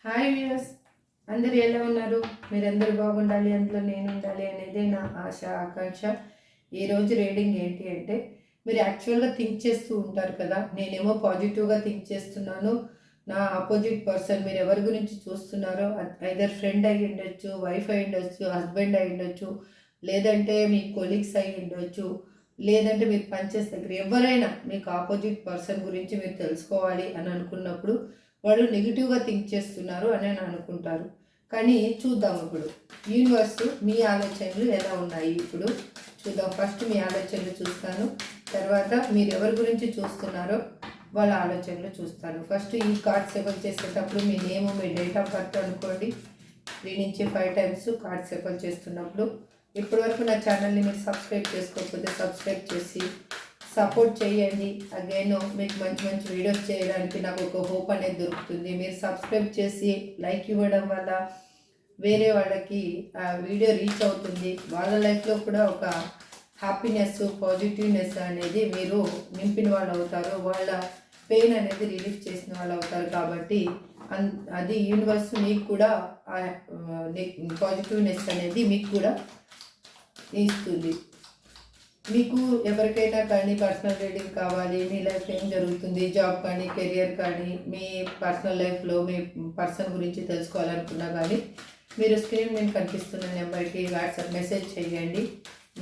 Hi viewers, అందరు ఎలా ఉన్నారు? మీరందరూ బాగుండాలి, అందులో నేను ఉండాలి అనేది నా ఆశ, ఆకాంక్ష. ఈరోజు రీడింగ్ ఏంటి అంటే, మీరు యాక్చువల్గా థింక్ చేస్తూ ఉంటారు కదా. నేనేమో పాజిటివ్గా థింక్ చేస్తున్నాను. నా ఆపోజిట్ పర్సన్ మీరు ఎవరి గురించి చూస్తున్నారో, ఐదర్ ఫ్రెండ్ అయి ఉండొచ్చు, వైఫ్ అయి ఉండొచ్చు, హస్బెండ్ అయి ఉండొచ్చు, లేదంటే మీ కొలీగ్స్ అయి ఉండొచ్చు, లేదంటే మీరు పనిచేసే దగ్గర ఎవరైనా మీకు ఆపోజిట్ పర్సన్ గురించి మీరు తెలుసుకోవాలి అని అనుకున్నప్పుడు వాళ్ళు నెగిటివ్గా థింక్ చేస్తున్నారు అని అనుకుంటారు. కానీ చూద్దాం ఇప్పుడు యూనివర్స్ మీ ఆలోచనలు ఎలా ఉన్నాయి ఇప్పుడు చూద్దాం. ఫస్ట్ మీ ఆలోచనలు చూస్తాను, తర్వాత మీరు ఎవరి గురించి చూస్తున్నారో వాళ్ళ ఆలోచనలు చూస్తాను. ఫస్ట్ ఈ కార్డ్ సెఫల్ చేసేటప్పుడు మీ నేమ్, మీ డేట్ ఆఫ్ బర్త్ అనుకోండి. 3 నుంచి 5 టైమ్స్ కార్డ్ సెఫల్ చేస్తున్నప్పుడు. ఇప్పటివరకు నా ఛానల్ని మీరు సబ్స్క్రైబ్ చేసుకోకపోతే సబ్స్క్రైబ్ చేసి సపోర్ట్ చేయండి. అగైన్ మీకు మంచి మంచి వీడియోస్ చేయడానికి నాకు ఒక హోప్ అనేది దొరుకుతుంది. మీరు సబ్స్క్రైబ్ చేసి లైక్ ఇవ్వడం వల్ల వేరే వాళ్ళకి ఆ వీడియో రీచ్ అవుతుంది. వాళ్ళ లైఫ్లో కూడా ఒక హ్యాపీనెస్, పాజిటివ్నెస్ అనేది మీరు నింపిన వాళ్ళు అవుతారు. వాళ్ళ పెయిన్ అనేది రిలీఫ్ చేసిన వాళ్ళు అవుతారు. కాబట్టి అది యూనివర్స్ మీకు కూడా పాజిటివ్నెస్ అనేది మీకు కూడా ఇస్తుంది. మీకు ఎవరికైనా కానీ పర్సనల్ రీడింగ్ కావాలి, మీ లైఫ్ ఏం జరుగుతుంది, జాబ్ కానీ, కెరియర్ కానీ, మీ పర్సనల్ లైఫ్లో మీ పర్సన్ గురించి తెలుసుకోవాలనుకున్నా కానీ మీరు స్క్రీన్ మీద కనిపిస్తున్న నెంబర్కి వాట్సాప్ మెసేజ్ చేయండి.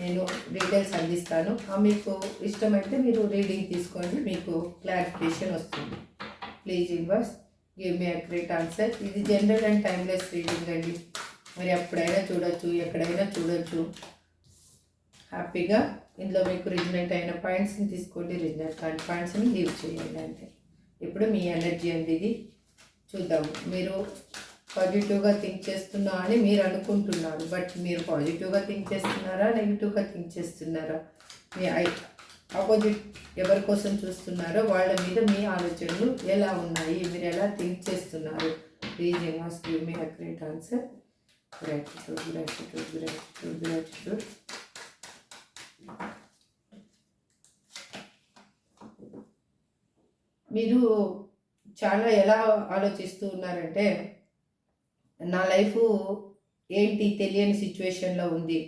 నేను డీటెయిల్స్ అందిస్తాను. మీకు ఇష్టమైతే మీరు రీడింగ్ తీసుకోండి, మీకు క్లారిఫికేషన్ వస్తుంది. Please universe give me accurate answer. ఇది జనరల్ అండ్ టైమ్లెస్ రీడింగ్ అండి. మరి ఎప్పుడైనా చూడొచ్చు, ఎక్కడైనా చూడొచ్చు హ్యాపీగా. ఇందులో మీకు రిజనెంట్ అయిన పాయింట్స్ని తీసుకోండి, రిజనెంట్ కాని పాయింట్స్ని లీవ్ చేయండి అంతే. ఇప్పుడు మీ ఎనర్జీ అండి ఇది. చూద్దాం. మీరు పాజిటివ్గా థింక్ చేస్తున్నా అని మీరు అనుకుంటున్నారు, బట్ మీరు పాజిటివ్గా థింక్ చేస్తున్నారా, నెగిటివ్గా థింక్ చేస్తున్నారా? మీ ఆపోజిట్ ఎవరి కోసం చూస్తున్నారో వాళ్ళ మీద మీ ఆలోచనలు ఎలా ఉన్నాయి, మీరు ఎలా థింక్ చేస్తున్నారు? Please universe give me accurate answer. Gratitude, gratitude, gratitude, gratitude. మీరు చాలా ఎలా ఆలోచిస్తూ ఉన్నారంటే, నా లైఫ్ ఏంటి తెలియని సిచ్యువేషన్లో ఉంది,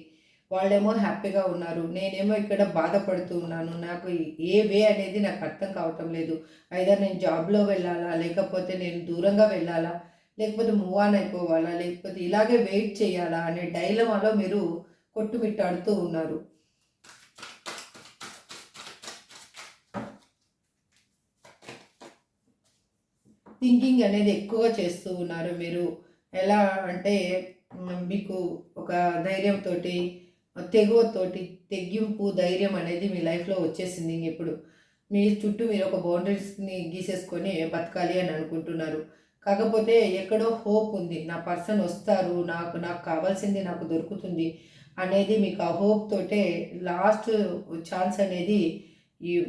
వాళ్ళేమో హ్యాపీగా ఉన్నారు, నేనేమో ఇక్కడ బాధపడుతూ ఉన్నాను, నాకు ఏ వే అనేది నాకు అర్థం కావటం లేదు. ఐదర్ నేను జాబ్లో వెళ్ళాలా, లేకపోతే నేను దూరంగా వెళ్ళాలా, లేకపోతే మూవ్ ఆన్ అయిపోవాలా, లేకపోతే ఇలాగే వెయిట్ చేయాలా అనే డైలమాలో మీరు కొట్టుమిట్టాడుతూ ఉన్నారు. థింకింగ్ అనేది ఎక్కువగా చేస్తూ ఉన్నారు మీరు. ఎలా అంటే మీకు ఒక ధైర్యంతో, తెగువతోటి, తెగ్గింపు ధైర్యం అనేది మీ లైఫ్లో వచ్చేసింది. ఇప్పుడు మీ చుట్టూ మీరు ఒక బౌండరీస్ని గీసేసుకొని బతకాలి అని అనుకుంటున్నారు. కాకపోతే ఎక్కడో హోప్ ఉంది, నా పర్సన్ వస్తారు, నాకు నాకు కావాల్సింది నాకు దొరుకుతుంది అనేది మీకు ఆ హోప్ తోటే లాస్ట్ ఛాన్స్ అనేది ఈ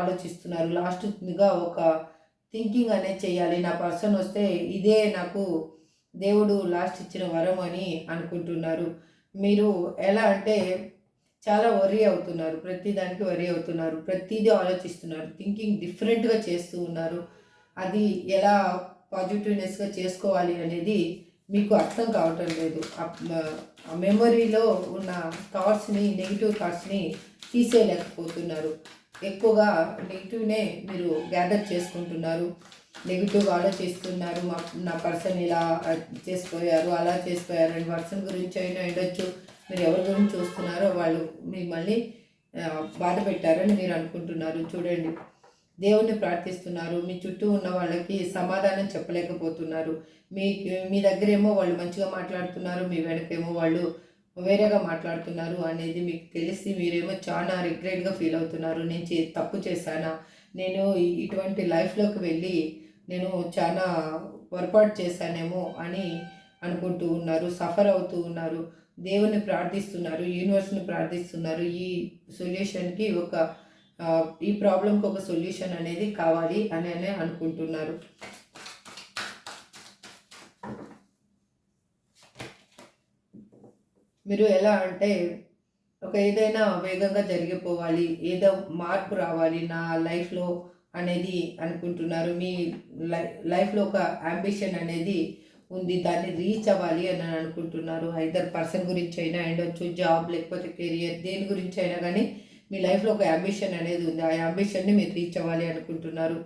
ఆలోచిస్తున్నారు. లాస్ట్గా ఒక థింకింగ్ అనేది చేయాలి, నా పర్సన్ వస్తే ఇదే నాకు దేవుడు లాస్ట్ ఇచ్చిన వరం అని అనుకుంటున్నారు. మీరు ఎలా అంటే చాలా వర్రీ అవుతున్నారు, ప్రతిదానికి వర్రీ అవుతున్నారు, ప్రతిదీ ఆలోచిస్తున్నారు, థింకింగ్ డిఫరెంట్గా చేస్తూ ఉన్నారు. అది ఎలా పాజిటివ్నెస్గా చేసుకోవాలి అనేది మీకు అర్థం కావటం లేదు. ఆ మెమొరీలో ఉన్న థాట్స్ని, నెగిటివ్ థాట్స్ని తీసేయలేకపోతున్నారు. ఎక్కువగా నెగిటివ్నే మీరు గ్యాదర్ చేసుకుంటున్నారు, నెగిటివ్గా ఆలోచిస్తున్నారు. నా పర్సన్ ఇలా చేసిపోయారు, అలా చేసిపోయారు అని పర్సన్ గురించి అయినా ఉండొచ్చు. మీరు ఎవరి గురించి చూస్తున్నారో వాళ్ళు మిమ్మల్ని బాధ పెట్టారని మీరు అనుకుంటున్నారు. చూడండి, దేవుణ్ణి ప్రార్థిస్తున్నారు, మీ చుట్టూ ఉన్న వాళ్ళకి సమాధానం చెప్పలేకపోతున్నారు. మీ దగ్గరేమో వాళ్ళు మంచిగా మాట్లాడుతున్నారు, మీ వెనకేమో వాళ్ళు వేరేగా మాట్లాడుతున్నారు అనేది మీకు తెలిసి మీరేమో చాలా రిగ్రెట్గా ఫీల్ అవుతున్నారు. నేను తప్పు చేశానా, నేను ఇటువంటి లైఫ్లోకి వెళ్ళి నేను చాలా పొరపాటు చేశానేమో అని అనుకుంటూ ఉన్నారు, సఫర్ అవుతూ ఉన్నారు. దేవుని ప్రార్థిస్తున్నారు, యూనివర్స్ని ప్రార్థిస్తున్నారు. ఈ సొల్యూషన్కి ఈ ప్రాబ్లంకి ఒక సొల్యూషన్ అనేది కావాలి అని అనుకుంటున్నారు. మీరు ఎలా అంటే ఏదైనా వేగంగా జరిగిపోవాలి, ఏదో మార్పు రావాలి, నా లైఫ్లో అనేది అనుకుంటున్నారు. మీ లైఫ్లో ఒక అంబిషన్ అనేది ఉంది, దాన్ని రీచ్ అవ్వాలి అని అనుకుంటున్నారు. ఐదర్ పర్సన్ గురించి అయినా అయ్యుండొచ్చు, జాబ్ లేకపోతే కెరియర్, దేని గురించి అయినా కానీ మీ లైఫ్లో ఒక అంబిషన్ అనేది ఉంది. ఆ అంబిషన్ని మీరు రీచ్ అవ్వాలి అనుకుంటున్నారు.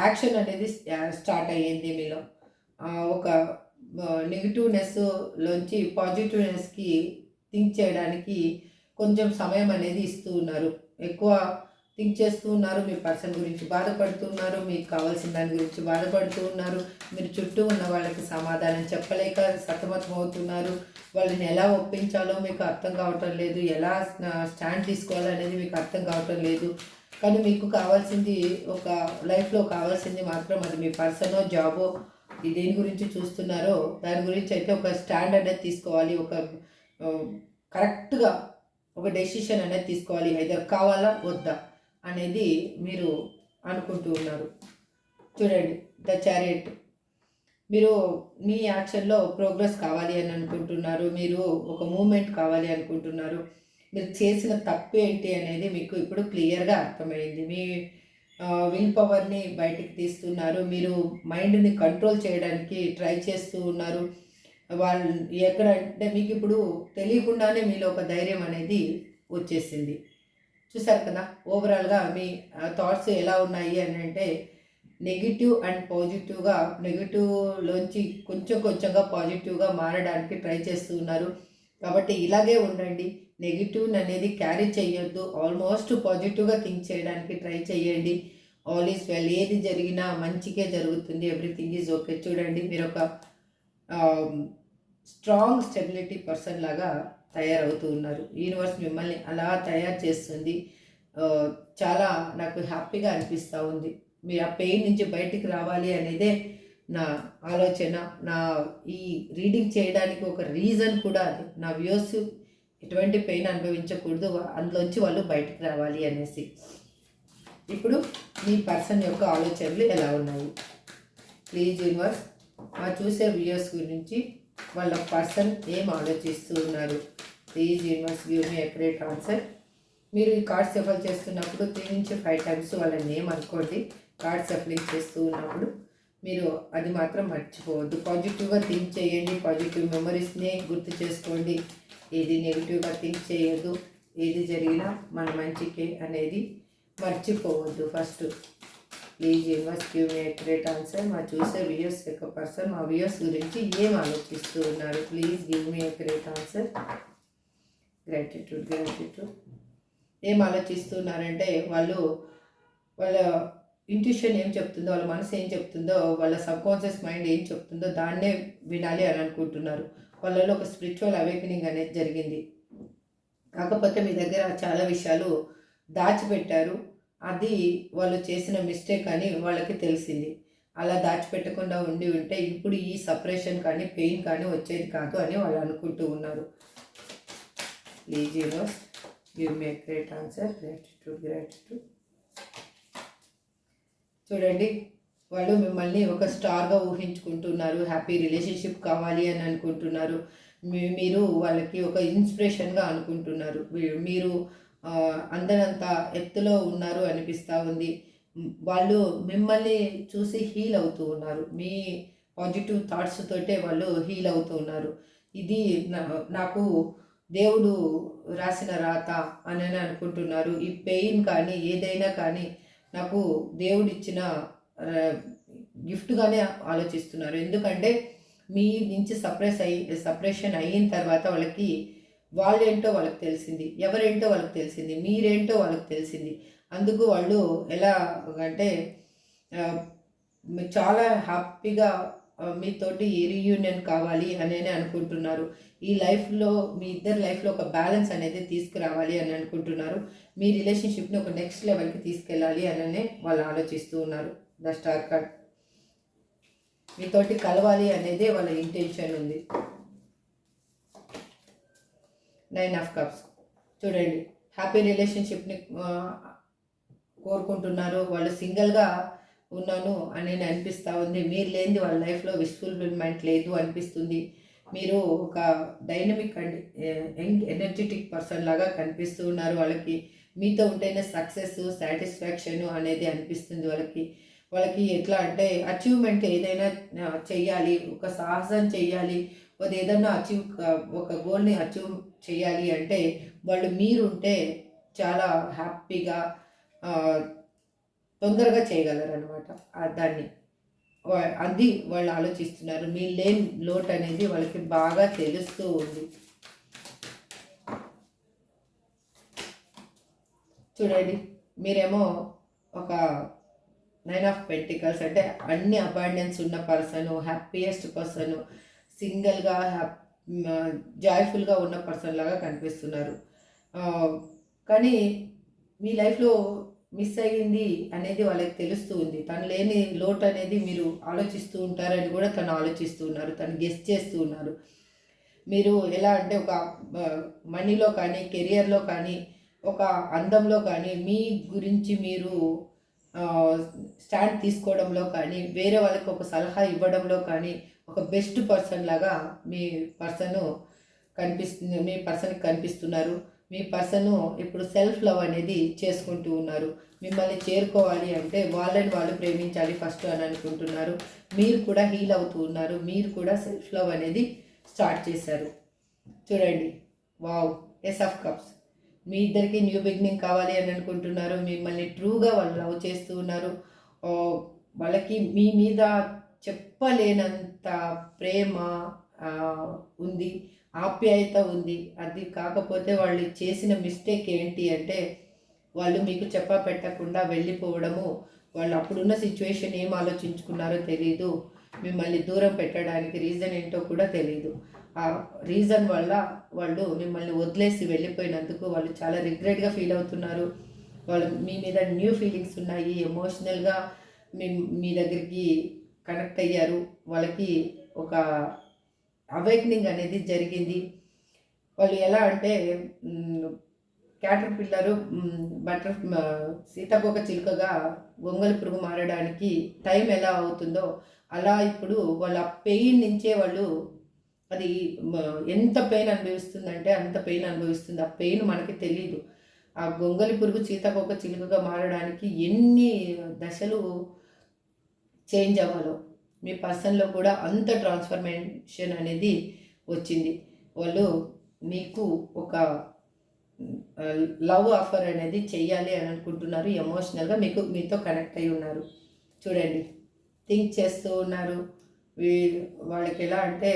యాక్షన్ అనేది స్టార్ట్ అయ్యింది మీలో. ఒక నెగిటివ్నెస్లోంచి పాజిటివ్నెస్కి థింక్ చేయడానికి కొంచెం సమయం అనేది ఇస్తూ ఉన్నారు. ఎక్కువ థింక్ చేస్తూ ఉన్నారు, మీ పర్సన్ గురించి బాధపడుతున్నారు, మీకు కావాల్సిన దాని గురించి బాధపడుతూ ఉన్నారు. మీరు చుట్టూ ఉన్న వాళ్ళకి సమాధానం చెప్పలేక సతమతం అవుతున్నారు. వాళ్ళని ఎలా ఒప్పించాలో మీకు అర్థం కావటం లేదు, ఎలా స్టాండ్ తీసుకోవాలనేది మీకు అర్థం కావటం లేదు. కానీ మీకు కావాల్సింది, ఒక లైఫ్లో కావాల్సింది మాత్రం అది మీ పర్సనో జాబో దేని గురించి చూస్తున్నారో దాని గురించి అయితే ఒక స్టాండ్ అనేది తీసుకోవాలి. ఒక కరెక్ట్గా ఒక డెసిషన్ అనేది తీసుకోవాలి. ఐదర్ కావాలా వద్దా అనేది మీరు అనుకుంటూ ఉన్నారు. చూడండి, ద చారియట్. మీరు మీ యాక్షన్లో ప్రోగ్రెస్ కావాలి అని అనుకుంటున్నారు. మీరు ఒక మూమెంట్ కావాలి అనుకుంటున్నారు. మీరు చేసిన తప్పు ఏంటి అనేది మీకు ఇప్పుడు క్లియర్గా అర్థమైంది. మీ విల్ పవర్ని బయటికి తీస్తున్నారు. మీరు మైండ్ని కంట్రోల్ చేయడానికి ట్రై చేస్తూ ఉన్నారు. వాళ్ళు ఎక్కడ అంటే మీకు ఇప్పుడు తెలియకుండానే మీలో ఒక ధైర్యం అనేది వచ్చేసింది. చూసారు కదా, ఓవరాల్గా మీ థాట్స్ ఎలా ఉన్నాయి అని అంటే నెగిటివ్ అండ్ పాజిటివ్గా, నెగిటివ్లోంచి కొంచెం కొంచెంగా పాజిటివ్గా మారడానికి ట్రై చేస్తూ ఉన్నారు. కాబట్టి ఇలాగే ఉండండి. నెగిటివ్ అనేది క్యారీ చేయొద్దు. ఆల్మోస్ట్ పాజిటివ్గా థింక్ చేయడానికి ట్రై చేయండి. All is well. ఏది జరిగినా మంచిగా జరుగుతుంది. Everything is okay. చూడండి, మీరు ఒక స్ట్రాంగ్ స్టెబిలిటీ పర్సన్ లాగా తయారవుతూ ఉన్నారు. యూనివర్స్ మిమ్మల్ని అలా తయారు చేస్తుంది. చాలా నాకు హ్యాపీగా అనిపిస్తూ ఉంది. మీరు ఆ పెయిన్ నుంచి బయటికి రావాలి అనేదే నా ఆలోచన. నా ఈ రీడింగ్ చేయడానికి ఒక రీజన్ కూడా అది. నా వ్యూస్ ఎటువంటి పెయిన్ అనుభవించకూడదు, అందులోంచి వాళ్ళు బయటికి రావాలి అనేసి. ఇప్పుడు మీ పర్సన్ యొక్క ఆలోచనలు ఎలా ఉన్నాయి? ప్లీజ్ యూనివర్స్, మా చూసే వ్యూయర్స్ గురించి వాళ్ళ పర్సన్ ఏం ఆలోచిస్తూ ఉన్నారు? Please universe give me accurate answer. మీరు ఈ కార్డ్ షఫల్ చేస్తున్నప్పుడు 3 నుంచి 5 టైమ్స్ వాళ్ళ నేమ్ అనుకోండి. కార్డ్ షఫలింగ్ చేస్తూ ఉన్నప్పుడు మీరు అది మాత్రం మర్చిపోవద్దు. పాజిటివ్గా థింక్ చేయండి. పాజిటివ్ మెమరీస్నే గుర్తు చేసుకోండి. ఏది నెగిటివ్గా థింక్ చేయొద్దు. ఏది జరిగినా మన మంచికే అనేది మర్చిపోవద్దు. First please universe give me accurate answer. మా చూసే వ్యూయర్స్ యొక్క పర్సన్ మా వ్యూయర్స్ గురించి ఏం ఆలోచిస్తూ ఉన్నారు? Please give me accurate answer. Gratitude. ఏం ఆలోచిస్తున్నారంటే వాళ్ళ ఇంట్యూషన్ ఏం చెప్తుందో, వాళ్ళ మనసు ఏం చెప్తుందో, వాళ్ళ సబ్కాన్షియస్ మైండ్ ఏం చెప్తుందో దాన్నే వినాలి అని అనుకుంటున్నారు. వాళ్ళలో ఒక స్పిరిచువల్ అవేకనింగ్ అనేది జరిగింది. కాకపోతే మీ దగ్గర చాలా విషయాలు దాచిపెట్టారు. అది వాళ్ళు చేసిన మిస్టేక్ అని వాళ్ళకి తెలిసింది. అలా దాచిపెట్టకుండా ఉంటే ఇప్పుడు ఈ సపరేషన్ కానీ పెయిన్ కానీ వచ్చేది కాదు అని వాళ్ళు అనుకుంటూ ఉన్నారు. Please universe give me accurate answer. Gratitude. చూడండి, వాళ్ళు మిమ్మల్ని ఒక స్టార్గా ఊహించుకుంటున్నారు. హ్యాపీ రిలేషన్షిప్ కావాలి అని అనుకుంటున్నారు. మీరు వాళ్ళకి ఒక ఇన్స్పిరేషన్గా అనుకుంటున్నారు. మీరు అందరంత ఎత్తులో ఉన్నారు అనిపిస్తూ ఉంది. వాళ్ళు మిమ్మల్ని చూసి హీల్ అవుతూ ఉన్నారు. మీ పాజిటివ్ థాట్స్ తోటే వాళ్ళు హీల్ అవుతూ ఉన్నారు. ఇది నాకు దేవుడు రాసిన రాత అని అనుకుంటున్నారు. ఈ పెయిన్ కానీ ఏదైనా కానీ నాకు దేవుడిచ్చిన గిఫ్ట్గానే ఆలోచిస్తున్నారు. ఎందుకంటే మీ నుంచి సపరేషన్ అయిన తర్వాత వాళ్ళేంటో వాళ్ళకి తెలిసింది, ఎవరేంటో వాళ్ళకి తెలిసింది, మీరేంటో వాళ్ళకి తెలిసింది. అందుకు వాళ్ళు ఎలా అంటే చాలా హ్యాపీగా మీతోటి రీయూనియన్ కావాలి అని అనుకుంటున్నారు. ఈ లైఫ్లో మీ ఇద్దరు లైఫ్లో ఒక బ్యాలెన్స్ అనేది తీసుకురావాలి అని అనుకుంటున్నారు. మీ రిలేషన్షిప్ని ఒక నెక్స్ట్ లెవెల్కి తీసుకెళ్ళాలి అని వాళ్ళు ఆలోచిస్తూ ఉన్నారు. ద స్టార్ కార్డ్ మీతోటి కలవాలి అనేదే వాళ్ళ ఇంటెన్షన్ ఉంది. 9 ఆఫ్ కప్స్. చూడండి, హ్యాపీ రిలేషన్షిప్ని కోరుకుంటున్నారు. వాళ్ళు సింగిల్గా ఉన్నాను అని అనిపిస్తూ ఉంది. మీరు లేనిది వాళ్ళ లైఫ్లో విష్ఫుల్ఫిల్మెంట్ లేదు అనిపిస్తుంది. మీరు ఒక dynamic and young energetic person లాగా కనిపిస్తూ ఉన్నారు వాళ్ళకి. మీతో ఉంటేనే సక్సెస్, సాటిస్ఫాక్షన్ అనేది అనిపిస్తుంది వాళ్ళకి. వాళ్ళకి ఎట్లా అంటే అచీవ్మెంట్ ఏదైనా చెయ్యాలి, ఒక సాహసం చెయ్యాలి, ఏదన్నా ఒక గోల్ని అచీవ్ చేయాలి అంటే వాళ్ళు మీరుంటే చాలా హ్యాపీగా తొందరగా చేయగలరనమాట. దాన్ని అది వాళ్ళు ఆలోచిస్తున్నారు. మీ లేని లోటు అనేది వాళ్ళకి బాగా తెలుస్తూ ఉంది. చూడండి, మీరేమో ఒక 9 ఆఫ్ పెంటికల్స్ అంటే అన్ని అబాండెన్స్ ఉన్న పర్సను, హ్యాపీయెస్ట్ పర్సను, సింగిల్గా జాయ్ఫుల్గా ఉన్న పర్సన్ లాగా కనిపిస్తున్నారు. కానీ మీ లైఫ్లో మిస్ అయ్యింది అనేది వాళ్ళకి తెలుస్తూ ఉంది. తను లేని లోటు అనేది మీరు ఆలోచిస్తూ ఉంటారని కూడా తను ఆలోచిస్తూ ఉన్నారు, తను గెస్ట్ చేస్తూ ఉన్నారు. మీరు ఎలా అంటే ఒక మనీలో కానీ, కెరియర్లో కానీ, ఒక అందంలో కానీ, మీ గురించి మీరు స్టాండ్ తీసుకోవడంలో కానీ, వేరే వాళ్ళకి ఒక సలహా ఇవ్వడంలో కానీ, ఒక బెస్ట్ పర్సన్ లాగా మీ పర్సన్కి కనిపిస్తున్నారు. మీ పర్సను ఇప్పుడు సెల్ఫ్ లవ్ అనేది చేసుకుంటూ ఉన్నారు. మిమ్మల్ని చేరుకోవాలి అంటే వాళ్ళని వాళ్ళు ప్రేమించాలి ఫస్ట్ అని అనుకుంటున్నారు. మీరు కూడా హీల్ అవుతూ ఉన్నారు. మీరు కూడా సెల్ఫ్ లవ్ అనేది స్టార్ట్ చేశారు. చూడండి, వావ్, ఎస్ ఆఫ్ కప్స్. మీ ఇద్దరికి న్యూ బిగినింగ్ కావాలి అని అనుకుంటున్నారు. మిమ్మల్ని ట్రూగా వాళ్ళు లవ్ చేస్తూ ఉన్నారు. వాళ్ళకి మీ మీద చెప్పలేనంత ప్రేమ ఉంది, ఆప్యాయత ఉంది. అది కాకపోతే వాళ్ళు చేసిన మిస్టేక్ ఏంటి అంటే వాళ్ళు మీకు పెట్టకుండా వెళ్ళిపోవడము. వాళ్ళు అప్పుడున్న సిచ్యువేషన్ ఏం ఆలోచించుకున్నారో తెలీదు. మిమ్మల్ని దూరం పెట్టడానికి రీజన్ ఏంటో కూడా తెలీదు. ఆ రీజన్ వల్ల వాళ్ళు మిమ్మల్ని వదిలేసి వెళ్ళిపోయినందుకు వాళ్ళు చాలా రిగ్రెట్గా ఫీల్ అవుతున్నారు. వాళ్ళు మీ మీద న్యూ ఫీలింగ్స్ ఉన్నాయి. ఎమోషనల్గా మీ దగ్గరికి కనెక్ట్ అయ్యారు. వాళ్ళకి ఒక అవేక్నింగ్ అనేది జరిగింది. వాళ్ళు ఎలా అంటే క్యాటర్ పిల్లరు సీతాకోక చిలుకగా గొంగలి పురుగు మారడానికి టైం ఎలా అవుతుందో అలా ఇప్పుడు వాళ్ళ పెయిన్ నుంచే వాళ్ళు అది ఎంత పెయిన్ అనుభవిస్తుందంటే అంత పెయిన్ అనుభవిస్తుంది. ఆ పెయిన్ మనకి తెలియదు. ఆ గొంగలి పురుగు సీతాకోక చిలుకగా మారడానికి ఎన్ని దశలు చేంజ్ అవ్వాలో మీ పర్సన్లో కూడా అంత ట్రాన్స్ఫర్మేషన్ అనేది వచ్చింది. వాళ్ళు మీకు ఒక లవ్ ఆఫర్ అనేది చెయ్యాలి అని అనుకుంటున్నారు. ఎమోషనల్గా మీతో కనెక్ట్ అయి ఉన్నారు. చూడండి, థింక్ చేస్తూ ఉన్నారు. వాళ్ళకి ఎలా అంటే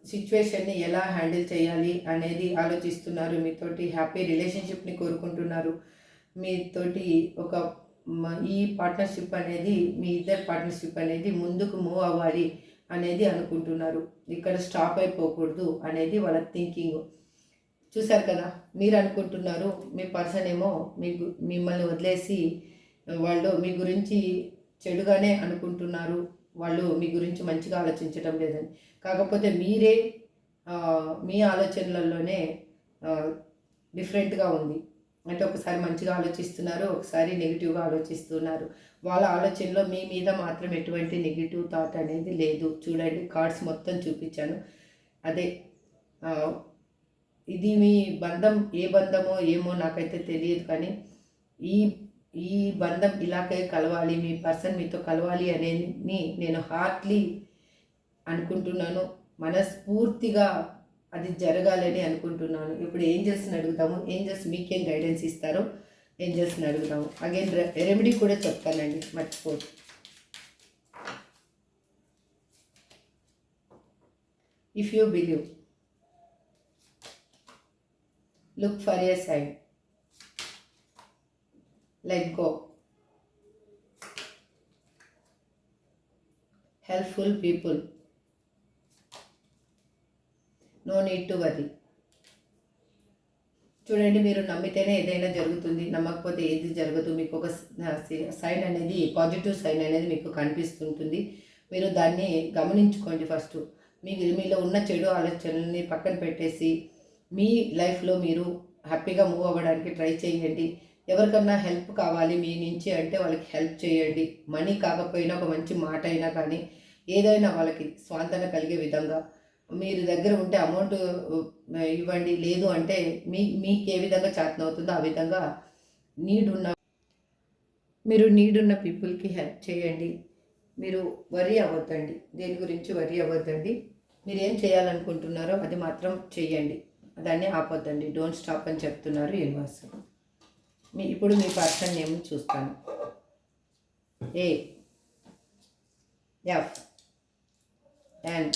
సిచ్యువేషన్ని ఎలా హ్యాండిల్ చేయాలి అనేది ఆలోచిస్తున్నారు. మీతోటి హ్యాపీ రిలేషన్షిప్ని కోరుకుంటున్నారు. మీతోటి ఒక ఈ పార్ట్నర్షిప్ అనేది మీ ఇద్దరు పార్ట్నర్షిప్ అనేది ముందుకు మూవ్ అవ్వాలి అనేది అనుకుంటున్నారు. ఇక్కడ స్టాప్ అయిపోకూడదు అనేది వాళ్ళ థింకింగ్. చూశారు కదా, మీరు అనుకుంటున్నారు మీ పర్సన్ ఏమో మిమ్మల్ని వదిలేసి వాళ్ళు మీ గురించి చెడుగానే అనుకుంటున్నారు, వాళ్ళు మీ గురించి మంచిగా ఆలోచించడం లేదని. కాకపోతే మీరే మీ ఆలోచనలలోనే డిఫరెంట్గా ఉంది. అంటే ఒకసారి మంచిగా ఆలోచిస్తున్నారు, ఒకసారి నెగిటివ్గా ఆలోచిస్తున్నారు. వాళ్ళ ఆలోచనలో మీ మీద మాత్రం ఎటువంటి నెగిటివ్ థాట్ అనేది లేదు. చూడండి, కార్డ్స్ మొత్తం చూపించాను. అదే ఇది మీ బంధం ఏ బంధమో ఏమో నాకైతే తెలియదు, కానీ ఈ ఈ బంధం ఇలాగే కలవాలి, మీ పర్సన్ మీతో కలవాలి అనేది నేను హార్ట్లీ అనుకుంటున్నాను. మనస్ఫూర్తిగా అది జరగాలని అనుకుంటున్నాను. ఇప్పుడు ఏంజల్స్ని అడుగుతాము. ఏంజల్స్ మీకేం గైడెన్స్ ఇస్తారో ఏంజల్స్ని అడుగుతాము. అగైన్ రెమెడీ కూడా చెప్తానండి, మర్చిపోదు. If you believe, look for a sign, let go, helpful people, no need to worry. చూడండి, మీరు నమ్మితేనే ఏదైనా జరుగుతుంది, నమ్మకపోతే ఏది జరగదు. మీకు ఒక సైన్ అనేది, పాజిటివ్ సైన్ అనేది మీకు కనిపిస్తుంటుంది. మీరు దాన్ని గమనించుకోండి. ఫస్ట్ మీలో ఉన్న చెడు ఆలోచనల్ని పక్కన పెట్టేసి మీ లైఫ్లో మీరు హ్యాపీగా మూవ్ అవ్వడానికి ట్రై చేయండి. ఎవరికన్నా హెల్ప్ కావాలి మీ నుంచి అంటే వాళ్ళకి హెల్ప్ చేయండి. మనీ కాకపోయినా ఒక మంచి మాట అయినా కానీ ఏదైనా వాళ్ళకి స్వాంతన కలిగే విధంగా మీరు దగ్గర ఉంటే అమౌంట్ ఇవ్వండి, లేదు అంటే మీకు ఏ విధంగా చేతనవుతుందో ఆ విధంగా నీడ్ ఉన్న పీపుల్కి హెల్ప్ చేయండి. మీరు వరీ అవ్వద్దండి, దేని గురించి వరీ అవ్వద్దండి. మీరు ఏం చేయాలనుకుంటున్నారో అది మాత్రం చెయ్యండి, దాన్ని ఆపొద్దండి. డోంట్ స్టాప్ అని చెప్తున్నారు యూనివర్స్. ఇప్పుడు మీ పర్సన్ నేమ్ చూస్తాను. A F N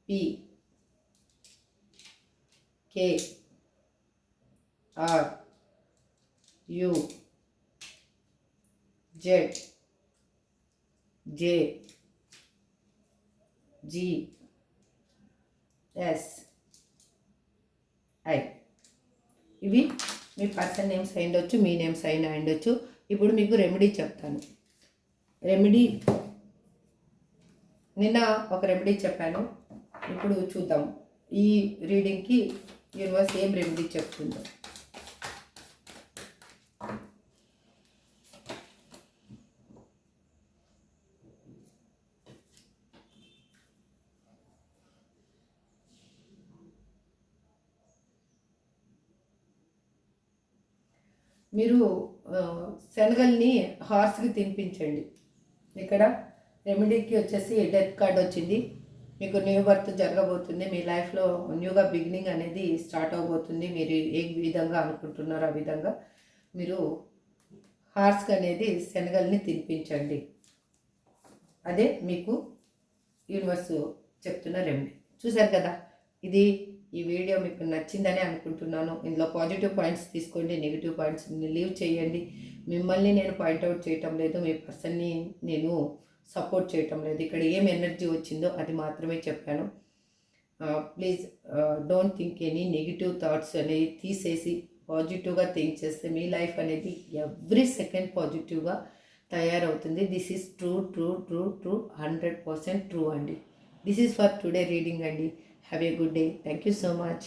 P K R U Z J G S I. ఇవి మీ పర్సన్ నేమ్స్ అయి ఉండొచ్చు, మీ నేమ్స్ అయినా ఉండొచ్చు. ఇప్పుడు మీకు రెమెడీ చెప్తాను. రెమెడీ నిన్న ఒక రెమెడీ చెప్పాను, ఇప్పుడు చూద్దాం ఈ రీడింగ్కి యూనివర్స్ ఏం రెమెడీ చెప్తుందో. మీరు శనగల్ని హార్స్కి తినిపించండి. ఇక్కడ రెమెడీకి వచ్చేసి డెత్ కార్డ్ వచ్చింది. మీకు న్యూ బర్త్ జరగబోతుంది, మీ లైఫ్లో న్యూగా బిగినింగ్ అనేది స్టార్ట్ అవబోతుంది. మీరు ఏ విధంగా అనుకుంటున్నారో ఆ విధంగా మీరు హార్స్కి అనేది శనగల్ని తినిపించండి. అదే మీకు యూనివర్స్ చెప్తున్న రెమెడీ. చూశారు కదా, ఈ వీడియో మీకు నచ్చిందని అనుకుంటున్నాను. ఇందులో పాజిటివ్ పాయింట్స్ తీసుకోండి, నెగిటివ్ పాయింట్స్ని లీవ్ చేయండి. మిమ్మల్ని నేను పాయింట్అవుట్ చేయటం లేదు, మీ పర్సన్ని నేను సపోర్ట్ చేయటం లేదు. ఇక్కడ ఏం ఎనర్జీ వచ్చిందో అది మాత్రమే చెప్పాను. Please don't think any negative thoughts అనేవి తీసేసి పాజిటివ్గా థింక్ చేస్తే మీ లైఫ్ అనేది ఎవ్రీ సెకండ్ పాజిటివ్గా తయారవుతుంది. దిస్ ఈజ్ ట్రూ 100% ట్రూ అండి. This is for today reading అండి. Have a good day. Thank you so much.